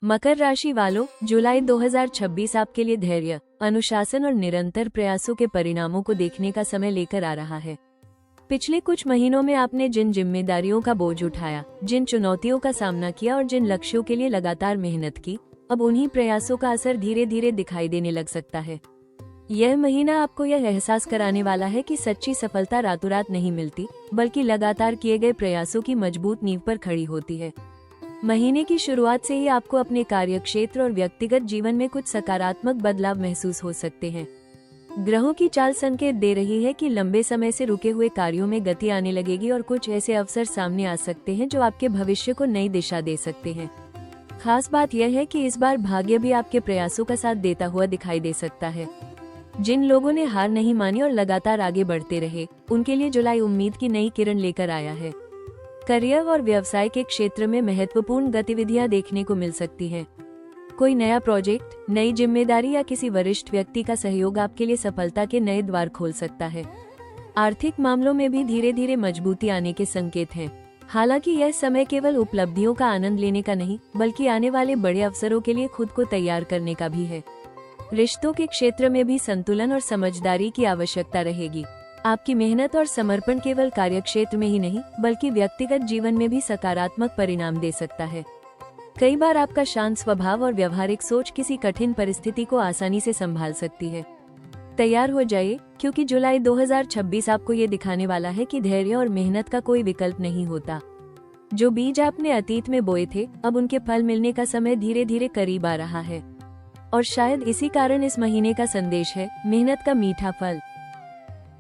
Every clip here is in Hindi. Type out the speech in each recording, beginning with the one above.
मकर राशि वालों, जुलाई 2026 आपके लिए धैर्य, अनुशासन और निरंतर प्रयासों के परिणामों को देखने का समय लेकर आ रहा है। पिछले कुछ महीनों में आपने जिन जिम्मेदारियों का बोझ उठाया, जिन चुनौतियों का सामना किया और जिन लक्ष्यों के लिए लगातार मेहनत की, अब उन्हीं प्रयासों का असर धीरे धीरे दिखाई देने लग सकता है। यह महीना आपको यह एहसास कराने वाला है कि सच्ची सफलता रातों रात नहीं मिलती, बल्कि लगातार किए गए प्रयासों की मजबूत नींव पर खड़ी होती है। महीने की शुरुआत से ही आपको अपने कार्यक्षेत्र और व्यक्तिगत जीवन में कुछ सकारात्मक बदलाव महसूस हो सकते हैं। ग्रहों की चाल संकेत दे रही है कि लंबे समय से रुके हुए कार्यों में गति आने लगेगी और कुछ ऐसे अवसर सामने आ सकते हैं जो आपके भविष्य को नई दिशा दे सकते हैं। खास बात यह है कि इस बार भाग्य भी आपके प्रयासों का साथ देता हुआ दिखाई दे सकता है। जिन लोगों ने हार नहीं मानी और लगातार आगे बढ़ते रहे, उनके लिए जुलाई उम्मीद की नई किरण लेकर आया है। करियर और व्यवसाय के क्षेत्र में महत्वपूर्ण गतिविधियां देखने को मिल सकती हैं। कोई नया प्रोजेक्ट, नई जिम्मेदारी या किसी वरिष्ठ व्यक्ति का सहयोग आपके लिए सफलता के नए द्वार खोल सकता है। आर्थिक मामलों में भी धीरे धीरे मजबूती आने के संकेत हैं। हालांकि यह समय केवल उपलब्धियों का आनंद लेने का नहीं, बल्कि आने वाले बड़े अवसरों के लिए खुद को तैयार करने का भी है। रिश्तों के क्षेत्र में भी संतुलन और समझदारी की आवश्यकता रहेगी। आपकी मेहनत और समर्पण केवल कार्यक्षेत्र में ही नहीं, बल्कि व्यक्तिगत जीवन में भी सकारात्मक परिणाम दे सकता है। कई बार आपका शांत स्वभाव और व्यवहारिक सोच किसी कठिन परिस्थिति को आसानी से संभाल सकती है। तैयार हो जाइए, क्योंकि जुलाई 2026 आपको ये दिखाने वाला है कि धैर्य और मेहनत का कोई विकल्प नहीं होता। जो बीज आपने अतीत में बोए थे, अब उनके फल मिलने का समय धीरे धीरे करीब आ रहा है। और शायद इसी कारण इस महीने का संदेश है, मेहनत का मीठा फल।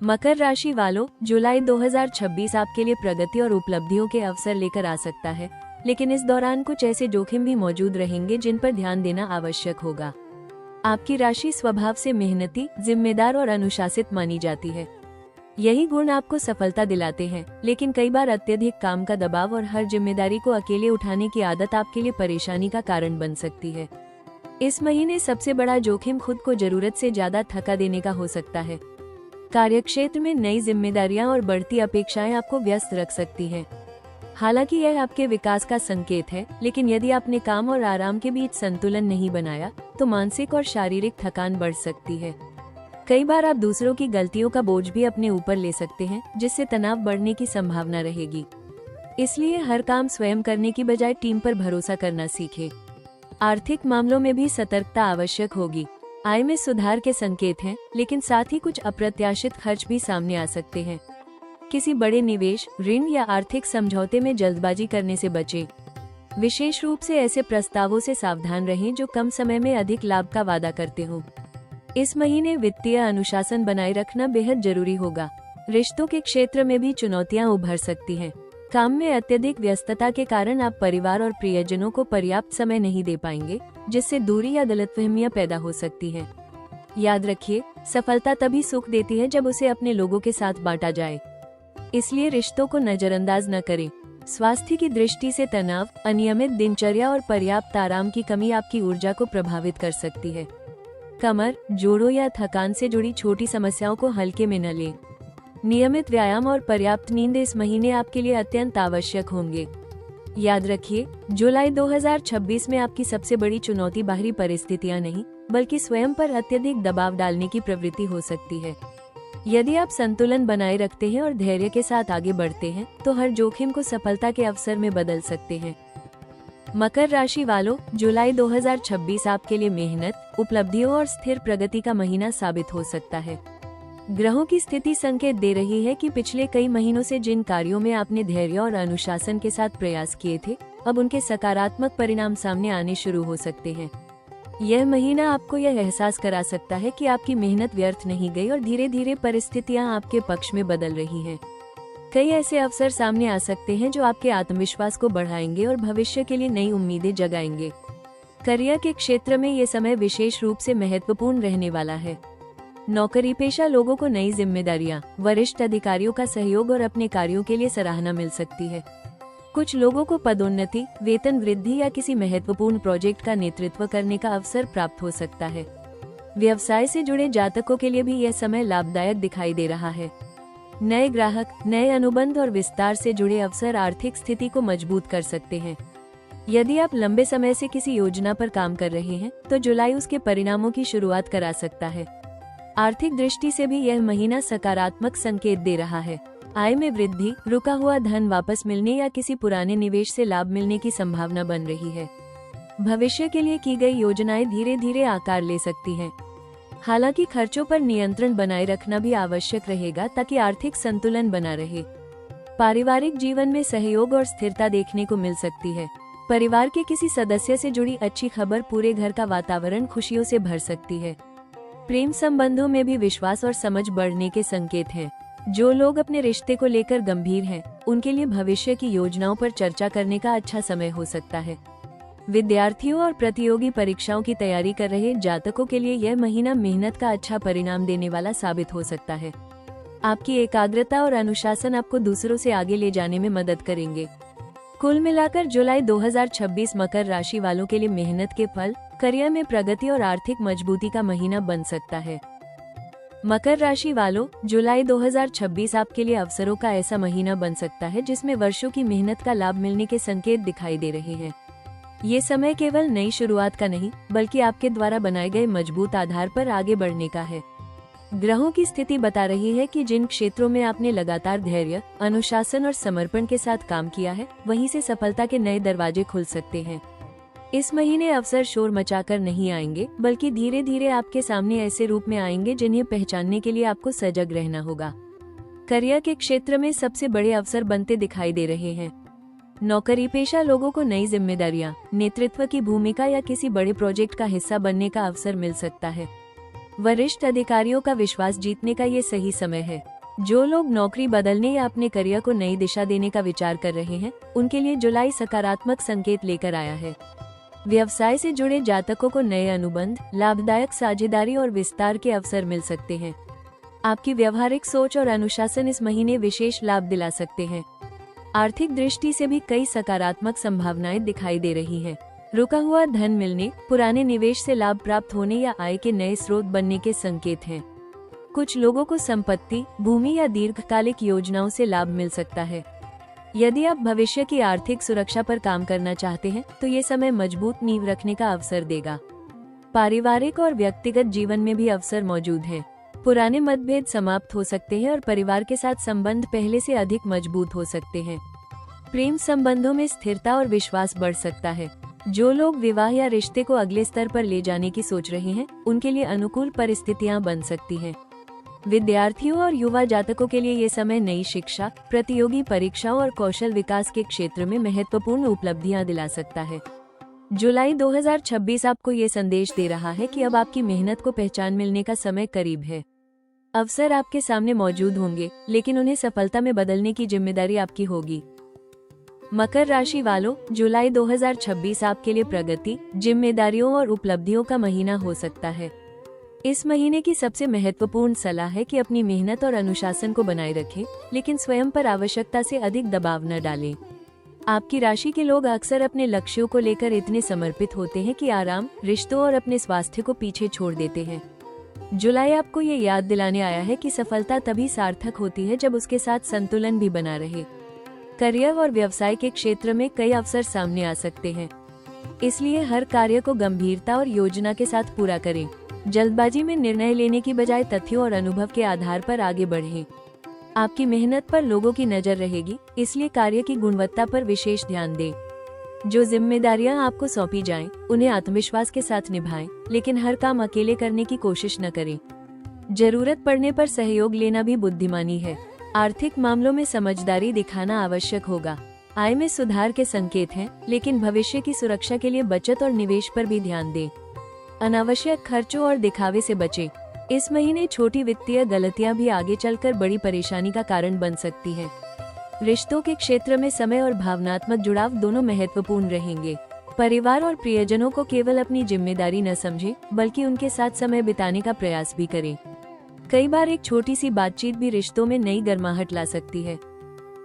मकर राशि वालों, जुलाई 2026 आपके लिए प्रगति और उपलब्धियों के अवसर लेकर आ सकता है, लेकिन इस दौरान कुछ ऐसे जोखिम भी मौजूद रहेंगे जिन पर ध्यान देना आवश्यक होगा। आपकी राशि स्वभाव से मेहनती, जिम्मेदार और अनुशासित मानी जाती है। यही गुण आपको सफलता दिलाते हैं, लेकिन कई बार अत्यधिक काम का दबाव और हर जिम्मेदारी को अकेले उठाने की आदत आपके लिए परेशानी का कारण बन सकती है। इस महीने सबसे बड़ा जोखिम खुद को जरूरत से ज्यादा थका देने का हो सकता है। कार्यक्षेत्र में नई जिम्मेदारियां और बढ़ती अपेक्षाएं आपको व्यस्त रख सकती हैं। हालांकि यह आपके विकास का संकेत है, लेकिन यदि आपने काम और आराम के बीच संतुलन नहीं बनाया, तो मानसिक और शारीरिक थकान बढ़ सकती है। कई बार आप दूसरों की गलतियों का बोझ भी अपने ऊपर ले सकते हैं, जिससे तनाव बढ़ने की संभावना रहेगी। इसलिए हर काम स्वयं करने की बजाय टीम पर भरोसा करना सीखें। आर्थिक मामलों में भी सतर्कता आवश्यक होगी। आय में सुधार के संकेत हैं, लेकिन साथ ही कुछ अप्रत्याशित खर्च भी सामने आ सकते हैं। किसी बड़े निवेश, ऋण या आर्थिक समझौते में जल्दबाजी करने से बचें। विशेष रूप से ऐसे प्रस्तावों से सावधान रहें जो कम समय में अधिक लाभ का वादा करते हों। इस महीने वित्तीय अनुशासन बनाए रखना बेहद जरूरी होगा। रिश्तों के क्षेत्र में भी चुनौतियां उभर सकती हैं। काम में अत्यधिक व्यस्तता के कारण आप परिवार और प्रियजनों को पर्याप्त समय नहीं दे पाएंगे, जिससे दूरी या गलतफहमियां पैदा हो सकती हैं। याद रखिए, सफलता तभी सुख देती है जब उसे अपने लोगों के साथ बांटा जाए। इसलिए रिश्तों को नजरअंदाज न करें। स्वास्थ्य की दृष्टि से तनाव, अनियमित दिनचर्या और पर्याप्त आराम की कमी आपकी ऊर्जा को प्रभावित कर सकती है। कमर, जोड़ों या थकान से जुड़ी छोटी समस्याओं को हल्के में न लें। नियमित व्यायाम और पर्याप्त नींद इस महीने आपके लिए अत्यंत आवश्यक होंगे। याद रखिए, जुलाई 2026 में आपकी सबसे बड़ी चुनौती बाहरी परिस्थितियां नहीं, बल्कि स्वयं पर अत्यधिक दबाव डालने की प्रवृत्ति हो सकती है। यदि आप संतुलन बनाए रखते हैं और धैर्य के साथ आगे बढ़ते हैं, तो हर जोखिम को सफलता के अवसर में बदल सकते हैं। मकर राशि वालों, जुलाई 2026 आपके लिए मेहनत, उपलब्धियों और स्थिर प्रगति का महीना साबित हो सकता है। ग्रहों की स्थिति संकेत दे रही है कि पिछले कई महीनों से जिन कार्यों में आपने धैर्य और अनुशासन के साथ प्रयास किए थे, अब उनके सकारात्मक परिणाम सामने आने शुरू हो सकते हैं। यह महीना आपको यह एहसास करा सकता है कि आपकी मेहनत व्यर्थ नहीं गई और धीरे धीरे परिस्थितियां आपके पक्ष में बदल रही हैं। कई ऐसे अवसर सामने आ सकते हैं जो आपके आत्मविश्वास को बढ़ाएंगे और भविष्य के लिए नई उम्मीदें जगाएंगे। करियर के क्षेत्र में ये समय विशेष रूप से महत्वपूर्ण रहने वाला है। नौकरी पेशा लोगों को नई जिम्मेदारियां, वरिष्ठ अधिकारियों का सहयोग और अपने कार्यों के लिए सराहना मिल सकती है। कुछ लोगों को पदोन्नति, वेतन वृद्धि या किसी महत्वपूर्ण प्रोजेक्ट का नेतृत्व करने का अवसर प्राप्त हो सकता है। व्यवसाय से जुड़े जातकों के लिए भी यह समय लाभदायक दिखाई दे रहा है। नए ग्राहक, नए अनुबंध और विस्तार से जुड़े अवसर आर्थिक स्थिति को मजबूत कर सकते हैं। यदि आप लंबे समय से किसी योजना पर काम कर रहे हैं तो जुलाई उसके परिणामों की शुरुआत करा सकता है। आर्थिक दृष्टि से भी यह महीना सकारात्मक संकेत दे रहा है। आय में वृद्धि, रुका हुआ धन वापस मिलने या किसी पुराने निवेश से लाभ मिलने की संभावना बन रही है। भविष्य के लिए की गई योजनाएं धीरे धीरे आकार ले सकती हैं। हालांकि खर्चों पर नियंत्रण बनाए रखना भी आवश्यक रहेगा ताकि आर्थिक संतुलन बना रहे। पारिवारिक जीवन में सहयोग और स्थिरता देखने को मिल सकती है। परिवार के किसी सदस्य से जुड़ी अच्छी खबर पूरे घर का वातावरण खुशियों से भर सकती है। प्रेम संबंधों में भी विश्वास और समझ बढ़ने के संकेत हैं। जो लोग अपने रिश्ते को लेकर गंभीर हैं, उनके लिए भविष्य की योजनाओं पर चर्चा करने का अच्छा समय हो सकता है। विद्यार्थियों और प्रतियोगी परीक्षाओं की तैयारी कर रहे जातकों के लिए यह महीना मेहनत का अच्छा परिणाम देने वाला साबित हो सकता है। आपकी एकाग्रता और अनुशासन आपको दूसरों से आगे ले जाने में मदद करेंगे। कुल मिलाकर जुलाई 2026 मकर राशि वालों के लिए मेहनत के फल, करियर में प्रगति और आर्थिक मजबूती का महीना बन सकता है। मकर राशि वालों, जुलाई 2026 आपके लिए अवसरों का ऐसा महीना बन सकता है जिसमें वर्षों की मेहनत का लाभ मिलने के संकेत दिखाई दे रहे हैं। ये समय केवल नई शुरुआत का नहीं, बल्कि आपके द्वारा बनाए गए मजबूत आधार पर आगे बढ़ने का है। ग्रहों की स्थिति बता रही है कि जिन क्षेत्रों में आपने लगातार धैर्य, अनुशासन और समर्पण के साथ काम किया है, वहीं से सफलता के नए दरवाजे खुल सकते हैं। इस महीने अवसर शोर मचाकर नहीं आएंगे, बल्कि धीरे धीरे आपके सामने ऐसे रूप में आएंगे जिन्हें पहचानने के लिए आपको सजग रहना होगा। करियर के क्षेत्र में सबसे बड़े अवसर बनते दिखाई दे रहे हैं। नौकरी पेशा लोगों को नई जिम्मेदारियां, नेतृत्व की भूमिका या किसी बड़े प्रोजेक्ट का हिस्सा बनने का अवसर मिल सकता है। वरिष्ठ अधिकारियों का विश्वास जीतने का ये सही समय है। जो लोग नौकरी बदलने या अपने करियर को नई दिशा देने का विचार कर रहे हैं, उनके लिए जुलाई सकारात्मक संकेत लेकर आया है। व्यवसाय से जुड़े जातकों को नए अनुबंध, लाभदायक साझेदारी और विस्तार के अवसर मिल सकते हैं। आपकी व्यवहारिक सोच और अनुशासन इस महीने विशेष लाभ दिला सकते हैं। आर्थिक दृष्टि से भी कई सकारात्मक संभावनाएं दिखाई दे रही हैं। रुका हुआ धन मिलने, पुराने निवेश से लाभ प्राप्त होने या आय के नए स्रोत बनने के संकेत हैं। कुछ लोगों को संपत्ति, भूमि या दीर्घकालिक योजनाओं से लाभ मिल सकता है। यदि आप भविष्य की आर्थिक सुरक्षा पर काम करना चाहते हैं, तो ये समय मजबूत नींव रखने का अवसर देगा। पारिवारिक और व्यक्तिगत जीवन में भी अवसर मौजूद हैं। पुराने मतभेद समाप्त हो सकते हैं और परिवार के साथ संबंध पहले से अधिक मजबूत हो सकते हैं। प्रेम संबंधों में स्थिरता और विश्वास बढ़ सकता है। जो लोग विवाह या रिश्ते को अगले स्तर पर ले जाने की सोच रहे हैं, उनके लिए अनुकूल परिस्थितियां बन सकती हैं। विद्यार्थियों और युवा जातकों के लिए ये समय नई शिक्षा, प्रतियोगी परीक्षाओं और कौशल विकास के क्षेत्र में महत्वपूर्ण उपलब्धियां दिला सकता है। जुलाई 2026 आपको ये संदेश दे रहा है कि अब आपकी मेहनत को पहचान मिलने का समय करीब है। अवसर आपके सामने मौजूद होंगे, लेकिन उन्हें सफलता में बदलने की जिम्मेदारी आपकी होगी। मकर राशि वालों, जुलाई 2026 आपके लिए प्रगति, जिम्मेदारियों और उपलब्धियों का महीना हो सकता है। इस महीने की सबसे महत्वपूर्ण सलाह है कि अपनी मेहनत और अनुशासन को बनाए रखें, लेकिन स्वयं पर आवश्यकता से अधिक दबाव न डालें। आपकी राशि के लोग अक्सर अपने लक्ष्यों को लेकर इतने समर्पित होते हैं कि आराम, रिश्तों और अपने स्वास्थ्य को पीछे छोड़ देते हैं। जुलाई आपको ये याद दिलाने आया है कि सफलता तभी सार्थक होती है जब उसके साथ संतुलन भी बना रहे। करियर और व्यवसाय के क्षेत्र में कई अवसर सामने आ सकते हैं, इसलिए हर कार्य को गंभीरता और योजना के साथ पूरा करें। जल्दबाजी में निर्णय लेने की बजाय तथ्यों और अनुभव के आधार पर आगे बढ़ें। आपकी मेहनत पर लोगों की नजर रहेगी, इसलिए कार्य की गुणवत्ता पर विशेष ध्यान दें। जो जिम्मेदारियां आपको सौंपी जाएं, उन्हें आत्मविश्वास के साथ निभाएं, लेकिन हर काम अकेले करने की कोशिश न करें। जरूरत पड़ने पर सहयोग लेना भी बुद्धिमानी है। आर्थिक मामलों में समझदारी दिखाना आवश्यक होगा। आय में सुधार के संकेत हैं, लेकिन भविष्य की सुरक्षा के लिए बचत और निवेश पर भी ध्यान दें। अनावश्यक खर्चों और दिखावे से बचें। इस महीने छोटी वित्तीय गलतियां भी आगे चलकर बड़ी परेशानी का कारण बन सकती हैं। रिश्तों के क्षेत्र में समय और भावनात्मक जुड़ाव दोनों महत्वपूर्ण रहेंगे। परिवार और प्रियजनों को केवल अपनी जिम्मेदारी न समझें, बल्कि उनके साथ समय बिताने का प्रयास भी करें। कई बार एक छोटी सी बातचीत भी रिश्तों में नई गर्माहट ला सकती है।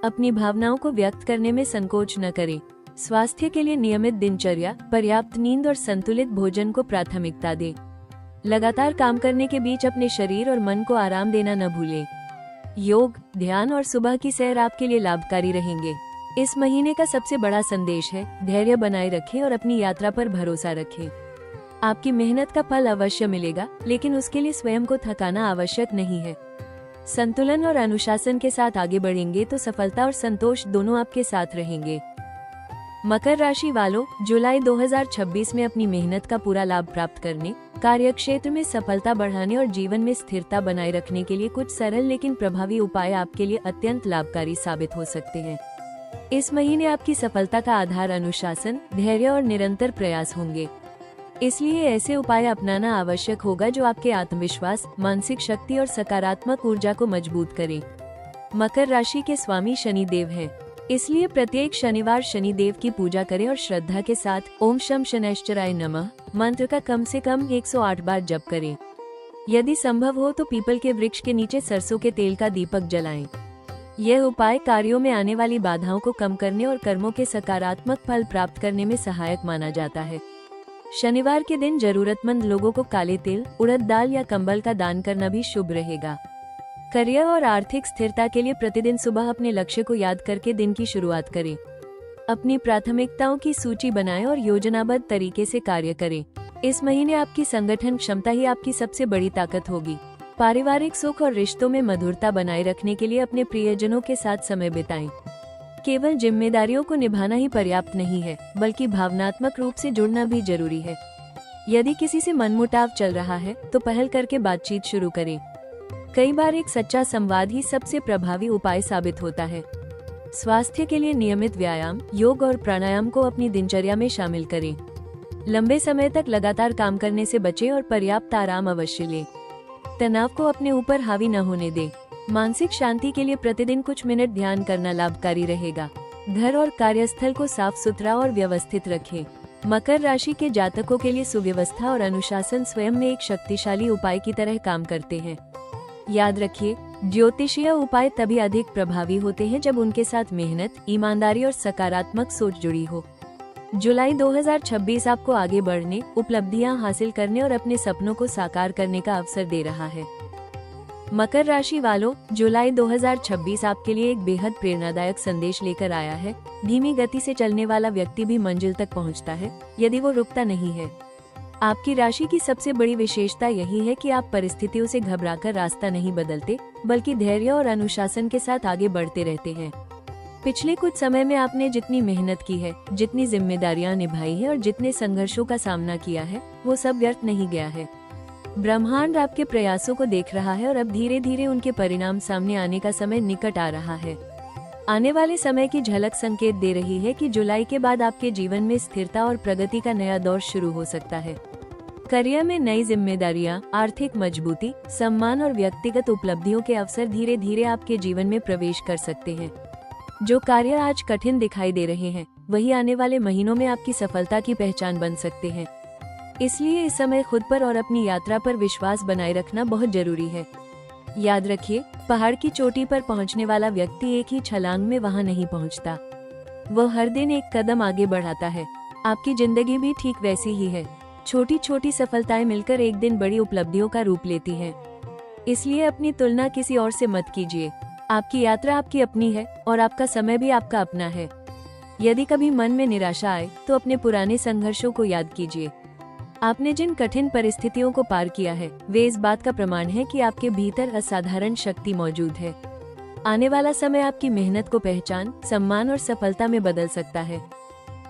अपनी भावनाओं को व्यक्त करने में संकोच न करें। स्वास्थ्य के लिए नियमित दिनचर्या, पर्याप्त नींद और संतुलित भोजन को प्राथमिकता दें। लगातार काम करने के बीच अपने शरीर और मन को आराम देना न भूलें। योग, ध्यान और सुबह की सैर आपके लिए लाभकारी रहेंगे। इस महीने का सबसे बड़ा संदेश है, धैर्य बनाए रखें और अपनी यात्रा पर भरोसा रखें। आपकी मेहनत का फल अवश्य मिलेगा, लेकिन उसके लिए स्वयं को थकाना आवश्यक नहीं है। संतुलन और अनुशासन के साथ आगे बढ़ेंगे तो सफलता और संतोष दोनों आपके साथ रहेंगे। मकर राशि वालों, जुलाई 2026 में अपनी मेहनत का पूरा लाभ प्राप्त करने, कार्यक्षेत्र में सफलता बढ़ाने और जीवन में स्थिरता बनाए रखने के लिए कुछ सरल लेकिन प्रभावी उपाय आपके लिए अत्यंत लाभकारी साबित हो सकते हैं। इस महीने आपकी सफलता का आधार अनुशासन, धैर्य और निरंतर प्रयास होंगे। इसलिए ऐसे उपाय अपनाना आवश्यक होगा जो आपके आत्मविश्वास, मानसिक शक्ति और सकारात्मक ऊर्जा को मजबूत करें। मकर राशि के स्वामी शनि देव हैं, इसलिए प्रत्येक शनिवार शनि देव की पूजा करें और श्रद्धा के साथ ओम शम शनैश्चराय नमः मंत्र का कम से कम 108 बार जप करें। यदि संभव हो तो पीपल के वृक्ष के नीचे सरसों के तेल का दीपक जलाएं। यह उपाय कार्यों में आने वाली बाधाओं को कम करने और कर्मों के सकारात्मक फल प्राप्त करने में सहायक माना जाता है। शनिवार के दिन जरूरतमंद लोगों को काले तिल, उड़द दाल या कंबल का दान करना भी शुभ रहेगा। करियर और आर्थिक स्थिरता के लिए प्रतिदिन सुबह अपने लक्ष्य को याद करके दिन की शुरुआत करें। अपनी प्राथमिकताओं की सूची बनाएं और योजनाबद्ध तरीके से कार्य करें। इस महीने आपकी संगठन क्षमता ही आपकी सबसे बड़ी ताकत होगी। पारिवारिक सुख और रिश्तों में मधुरता बनाए रखने के लिए अपने प्रियजनों के साथ समय बिताएं। केवल जिम्मेदारियों को निभाना ही पर्याप्त नहीं है, बल्कि भावनात्मक रूप से जुड़ना भी जरूरी है। यदि किसी से मनमुटाव चल रहा है तो पहल करके बातचीत शुरू करें। कई बार एक सच्चा संवाद ही सबसे प्रभावी उपाय साबित होता है। स्वास्थ्य के लिए नियमित व्यायाम, योग और प्राणायाम को अपनी दिनचर्या में शामिल करें। लंबे समय तक लगातार काम करने से बचें और पर्याप्त आराम अवश्य लें। तनाव को अपने ऊपर हावी न होने दें। मानसिक शांति के लिए प्रतिदिन कुछ मिनट ध्यान करना लाभकारी रहेगा। घर और कार्यस्थल को साफ सुथरा और व्यवस्थित रखें। मकर राशि के जातकों के लिए सुव्यवस्था और अनुशासन स्वयं में एक शक्तिशाली उपाय की तरह काम करते हैं। याद रखिए, ज्योतिषीय उपाय तभी अधिक प्रभावी होते हैं जब उनके साथ मेहनत, ईमानदारी और सकारात्मक सोच जुड़ी हो। जुलाई 2026 आपको आगे बढ़ने, उपलब्धियां हासिल करने और अपने सपनों को साकार करने का अवसर दे रहा है। मकर राशि वालों, जुलाई 2026 आपके लिए एक बेहद प्रेरणादायक संदेश लेकर आया है। धीमी गति से चलने वाला व्यक्ति भी मंजिल तक पहुंचता है, यदि वो रुकता नहीं है। आपकी राशि की सबसे बड़ी विशेषता यही है कि आप परिस्थितियों से घबराकर रास्ता नहीं बदलते, बल्कि धैर्य और अनुशासन के साथ आगे बढ़ते रहते हैं। पिछले कुछ समय में आपने जितनी मेहनत की है, जितनी जिम्मेदारियां निभाई है और जितने संघर्षों का सामना किया है, वो सब व्यर्थ नहीं गया है। ब्रह्मांड आपके प्रयासों को देख रहा है और अब धीरे धीरे उनके परिणाम सामने आने का समय निकट आ रहा है। आने वाले समय की झलक संकेत दे रही है कि जुलाई के बाद आपके जीवन में स्थिरता और प्रगति का नया दौर शुरू हो सकता है। करियर में नई जिम्मेदारियां, आर्थिक मजबूती, सम्मान और व्यक्तिगत उपलब्धियों के अवसर धीरे धीरे आपके जीवन में प्रवेश कर सकते हैं। जो कार्य आज कठिन दिखाई दे रहे हैं, वही आने वाले महीनों में आपकी सफलता की पहचान बन सकते हैं। इसलिए इस समय खुद पर और अपनी यात्रा पर विश्वास बनाए रखना बहुत जरूरी है। याद रखिए, पहाड़ की चोटी पर पहुंचने वाला व्यक्ति एक ही छलांग में वहां नहीं पहुंचता। वह हर दिन एक कदम आगे बढ़ाता है। आपकी जिंदगी भी ठीक वैसी ही है। छोटी छोटी सफलताएं मिलकर एक दिन बड़ी उपलब्धियों का रूप लेती हैं। इसलिए अपनी तुलना किसी और से मत कीजिए। आपकी यात्रा आपकी अपनी है और आपका समय भी आपका अपना है। यदि कभी मन में निराशा आए तो अपने पुराने संघर्षों को याद कीजिए। आपने जिन कठिन परिस्थितियों को पार किया है, वे इस बात का प्रमाण है कि आपके भीतर असाधारण शक्ति मौजूद है। आने वाला समय आपकी मेहनत को पहचान, सम्मान और सफलता में बदल सकता है।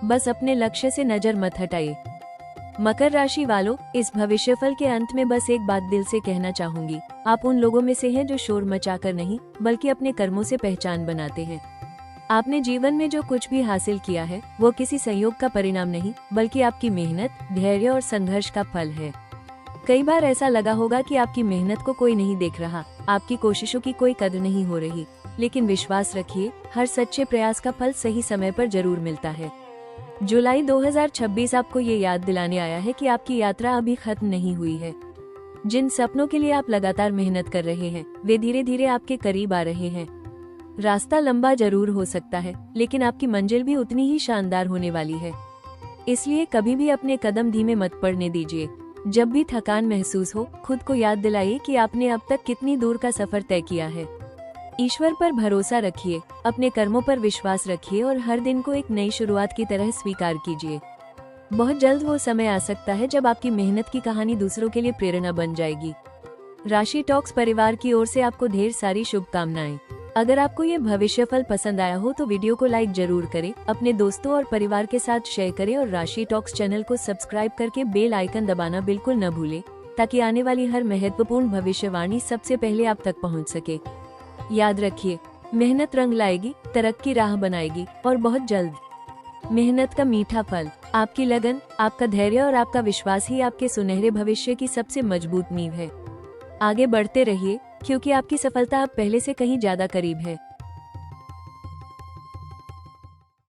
बस अपने लक्ष्य से नजर मत हटाइए। मकर राशि वालों, इस भविष्यफल के अंत में बस एक बात दिल से कहना चाहूंगी। आप उन लोगों में से हैं जो शोर मचाकर नहीं, बल्कि अपने कर्मों से पहचान बनाते हैं। आपने जीवन में जो कुछ भी हासिल किया है, वो किसी संयोग का परिणाम नहीं, बल्कि आपकी मेहनत, धैर्य और संघर्ष का फल है। कई बार ऐसा लगा होगा कि आपकी मेहनत को कोई नहीं देख रहा, आपकी कोशिशों की कोई कदर नहीं हो रही, लेकिन विश्वास रखिए, हर सच्चे प्रयास का फल सही समय पर जरूर मिलता है। जुलाई 2026 आपको ये याद दिलाने आया है कि आपकी यात्रा अभी खत्म नहीं हुई है। जिन सपनों के लिए आप लगातार मेहनत कर रहे हैं, वे धीरे धीरे आपके करीब आ रहे हैं। रास्ता लंबा जरूर हो सकता है, लेकिन आपकी मंजिल भी उतनी ही शानदार होने वाली है। इसलिए कभी भी अपने कदम धीमे मत पड़ने दीजिए। जब भी थकान महसूस हो, खुद को याद दिलाइए कि आपने अब तक कितनी दूर का सफर तय किया है। ईश्वर पर भरोसा रखिए, अपने कर्मों पर विश्वास रखिए और हर दिन को एक नई शुरुआत की तरह स्वीकार कीजिए। बहुत जल्द वो समय आ सकता है जब आपकी मेहनत की कहानी दूसरों के लिए प्रेरणा बन जाएगी। राशि टॉक्स परिवार की ओर से आपको ढेर सारी शुभकामनाएं। अगर आपको ये भविष्यफल पसंद आया हो तो वीडियो को लाइक जरूर करें, अपने दोस्तों और परिवार के साथ शेयर करें और राशि टॉक्स चैनल को सब्सक्राइब करके बेल आइकन दबाना बिल्कुल न भूलें, ताकि आने वाली हर महत्वपूर्ण भविष्यवाणी सबसे पहले आप तक पहुंच सके। याद रखिए, मेहनत रंग लाएगी, तरक्की राह बनाएगी और बहुत जल्द मेहनत का मीठा फल। आपकी लगन, आपका धैर्य और आपका विश्वास ही आपके सुनहरे भविष्य की सबसे मजबूत नींव है। आगे बढ़ते रहिए, क्योंकि आपकी सफलता अब पहले से कहीं ज्यादा करीब है।